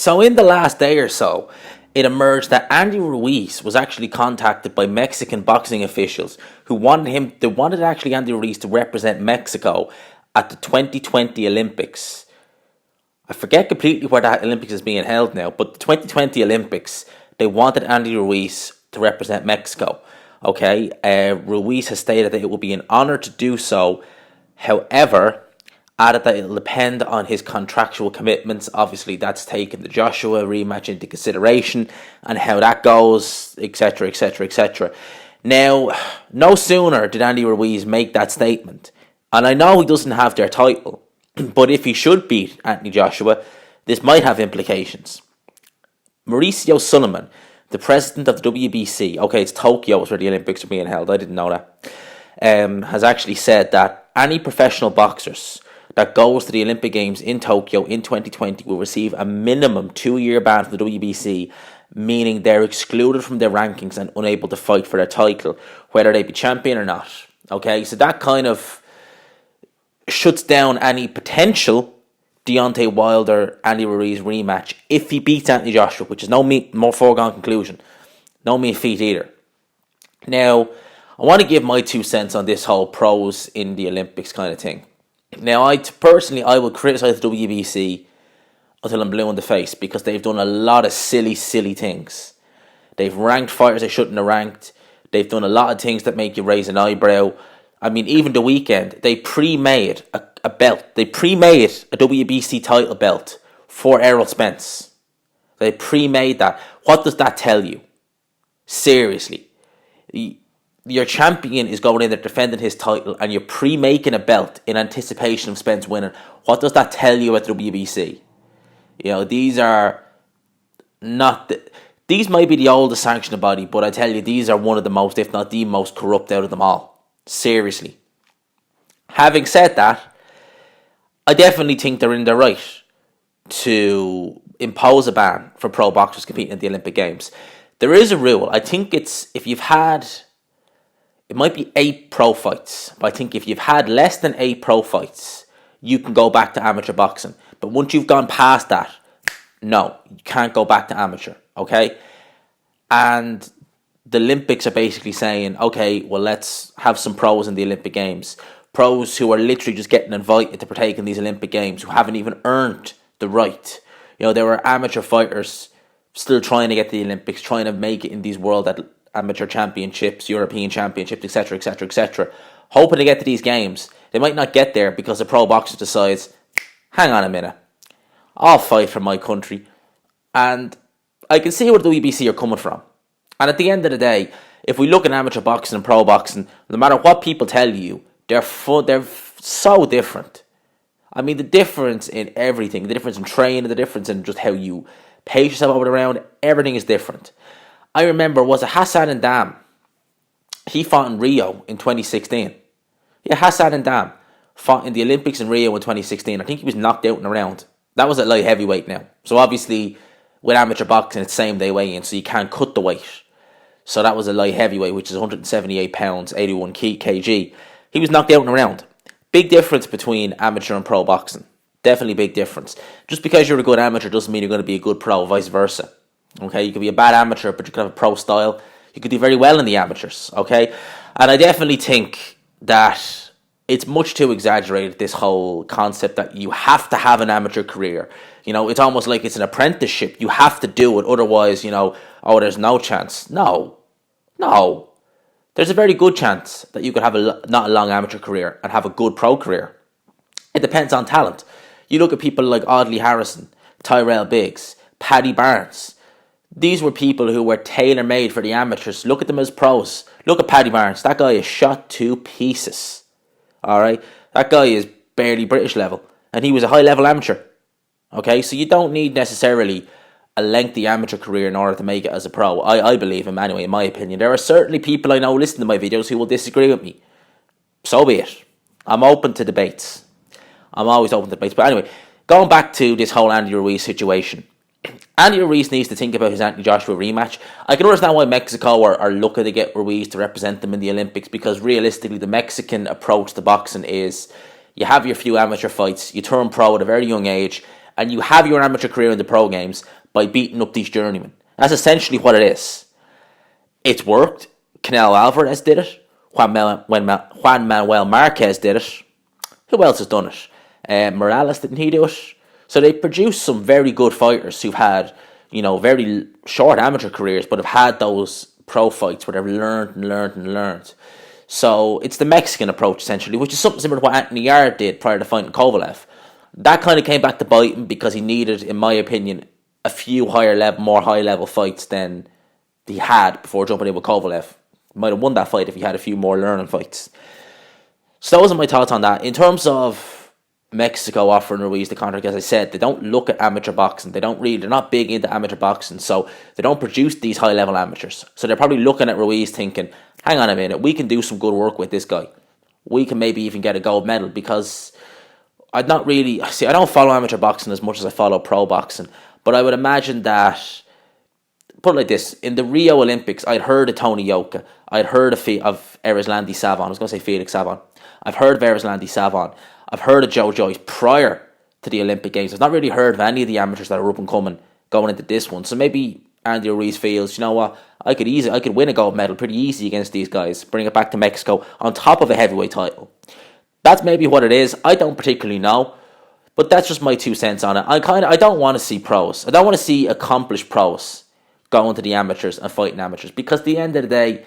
So in the last day or so, it emerged that Andy Ruiz was actually contacted by Mexican boxing officials who wanted actually Andy Ruiz to represent Mexico at the 2020 Olympics. I forget completely where that Olympics is being held now, but the 2020 Olympics, they wanted Andy Ruiz to represent Mexico. Okay, Ruiz has stated that it will be an honor to do so. However, added that it'll depend on his contractual commitments. Obviously, that's taken the Joshua rematch into consideration and how that goes, etc., etc., etc. Now, no sooner did Andy Ruiz make that statement, and I know he doesn't have their title, but if he should beat Anthony Joshua, this might have implications. Mauricio Sullivan, the president of the WBC, okay, it's Tokyo, it's where the Olympics are being held, I didn't know that, has actually said that any professional boxers that goes to the Olympic Games in Tokyo in 2020 will receive a minimum 2-year ban from the WBC, meaning they're excluded from their rankings and unable to fight for their title, whether they be champion or not. Okay, so that kind of shuts down any potential Deontay Wilder Andy Ruiz rematch if he beats Anthony Joshua, which is more foregone conclusion. No mean feat either. Now, I want to give my 2 cents on this whole pros in the Olympics kind of thing. Now, I will criticise the WBC until I'm blue in the face because they've done a lot of silly things. They've ranked fighters they shouldn't have ranked. They've done a lot of things that make you raise an eyebrow. I mean, even the weekend, they pre-made a belt. They pre-made a WBC title belt for Errol Spence. They pre-made that. What does that tell you? Seriously. Your champion is going in there defending his title and you're pre-making a belt in anticipation of Spence winning. What does that tell you at WBC? You know, these are not... These might be the oldest sanctioning body, but I tell you, these are one of the most, if not the most corrupt out of them all. Seriously. Having said that, I definitely think they're in their right to impose a ban for pro boxers competing at the Olympic Games. There is a rule. I think it's if you've had... It might be 8 pro fights, but I think if you've had less than 8 pro fights, you can go back to amateur boxing. But once you've gone past that, no, you can't go back to amateur, okay? And the Olympics are basically saying, okay, well, let's have some pros in the Olympic Games. Pros who are literally just getting invited to partake in these Olympic Games, who haven't even earned the right. You know, there were amateur fighters still trying to get to the Olympics, trying to make it in these world amateur championships, European championships, etc., etc., etc., hoping to get to these games. They might not get there because the pro boxer decides, hang on a minute, I'll fight for my country. And I can see where the WBC are coming from. And at the end of the day, if we look at amateur boxing and pro boxing, no matter what people tell you, they're so different. I mean, the difference in everything, the difference in training, the difference in just how you pace yourself over the round, everything is different. I remember, was it Hassan and Dam? He fought in Rio in 2016. Yeah, Hassan and Dam fought in the Olympics in Rio in 2016. I think he was knocked out in a round. That was at light heavyweight now. So obviously, with amateur boxing, it's same day weigh-in, so you can't cut the weight. So that was a light heavyweight, which is 178 pounds, 81 kg. He was knocked out in a round. Big difference between amateur and pro boxing. Definitely big difference. Just because you're a good amateur doesn't mean you're going to be a good pro, vice versa. Okay, you could be a bad amateur, but you could have a pro style. You could do very well in the amateurs, okay? And I definitely think that it's much too exaggerated, this whole concept that you have to have an amateur career. You know, it's almost like it's an apprenticeship. You have to do it, otherwise, you know, oh, there's no chance. No. There's a very good chance that you could have not a long amateur career and have a good pro career. It depends on talent. You look at people like Audley Harrison, Tyrell Biggs, Paddy Barnes. These were people who were tailor-made for the amateurs. Look at them as pros. Look at Paddy Barnes. That guy is shot to pieces. Alright? That guy is barely British level. And he was a high-level amateur. Okay? So you don't need necessarily a lengthy amateur career in order to make it as a pro. I believe him anyway, in my opinion. There are certainly people I know listening to my videos who will disagree with me. So be it. I'm open to debates. I'm always open to debates. But anyway, going back to this whole Andy Ruiz situation. Andy Ruiz needs to think about his Anthony Joshua rematch. I can understand why Mexico are looking to get Ruiz to represent them in the Olympics, because realistically the Mexican approach to boxing is you have your few amateur fights, you turn pro at a very young age, and you have your amateur career in the pro games by beating up these journeymen. That's essentially what it is. It's worked. Canelo Alvarez did it. Juan Manuel Marquez did it. Who else has done it? Morales, didn't he do it? So they produced some very good fighters who've had, very short amateur careers, but have had those pro fights where they've learned. So it's the Mexican approach, essentially, which is something similar to what Anthony Yarde did prior to fighting Kovalev. That kind of came back to bite him because he needed, in my opinion, a few more high-level fights than he had before jumping in with Kovalev. Might have won that fight if he had a few more learning fights. So those are my thoughts on that. In terms of Mexico offering Ruiz the contract, as I said, they don't look at amateur boxing. They're not big into amateur boxing, so they don't produce these high-level amateurs. So they're probably looking at Ruiz thinking, hang on a minute, we can do some good work with this guy. We can maybe even get a gold medal, because I don't follow amateur boxing as much as I follow pro boxing, but I would imagine that, put it like this, in the Rio Olympics, I'd heard of Tony Yoka, I'd heard of Erislandy Savon, I was going to say Felix Savon, I've heard of Erislandy Savon, I've heard of Joe Joyce prior to the Olympic Games. I've not really heard of any of the amateurs that are up and coming going into this one, so maybe Andy Ruiz feels, you know what, I could win a gold medal pretty easy against these guys, bring it back to Mexico on top of a heavyweight title. That's maybe what it is. I don't particularly know, but that's just my 2 cents on it. I don't want to see pros. I don't want to see accomplished pros going to the amateurs and fighting amateurs, because at the end of the day,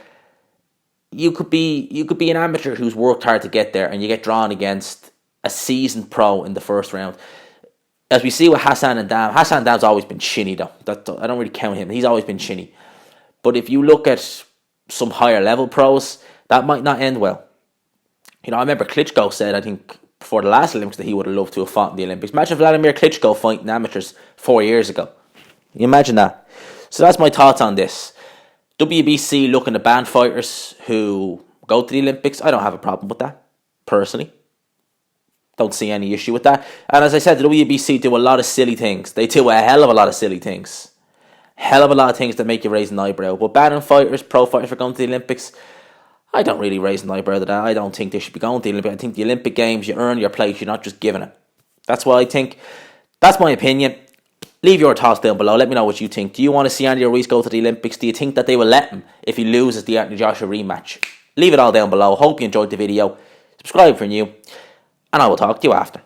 you could be an amateur who's worked hard to get there, and you get drawn against a seasoned pro in the first round. As we see with Hassan and Dam, Hassan Dam's always been chinny though. I don't really count him. He's always been chinny. But if you look at some higher level pros, that might not end well. I remember Klitschko said, I think, before the last Olympics, that he would have loved to have fought in the Olympics. Imagine Vladimir Klitschko fighting amateurs 4 years ago. You imagine that? So that's my thoughts on this. WBC looking to ban fighters who go to the Olympics. I don't have a problem with that, personally. Don't see any issue with that. And as I said, the WBC do a lot of silly things. They do a hell of a lot of silly things. Hell of a lot of things that make you raise an eyebrow. But banning pro fighters for going to the Olympics, I don't really raise an eyebrow to that. I don't think they should be going to the Olympics. I think the Olympic Games, you earn your place. You're not just given it. That's what I think. That's my opinion. Leave your thoughts down below. Let me know what you think. Do you want to see Andy Ruiz go to the Olympics? Do you think that they will let him if he loses the Anthony Joshua rematch? Leave it all down below. Hope you enjoyed the video. Subscribe if you're new. And I will talk to you after.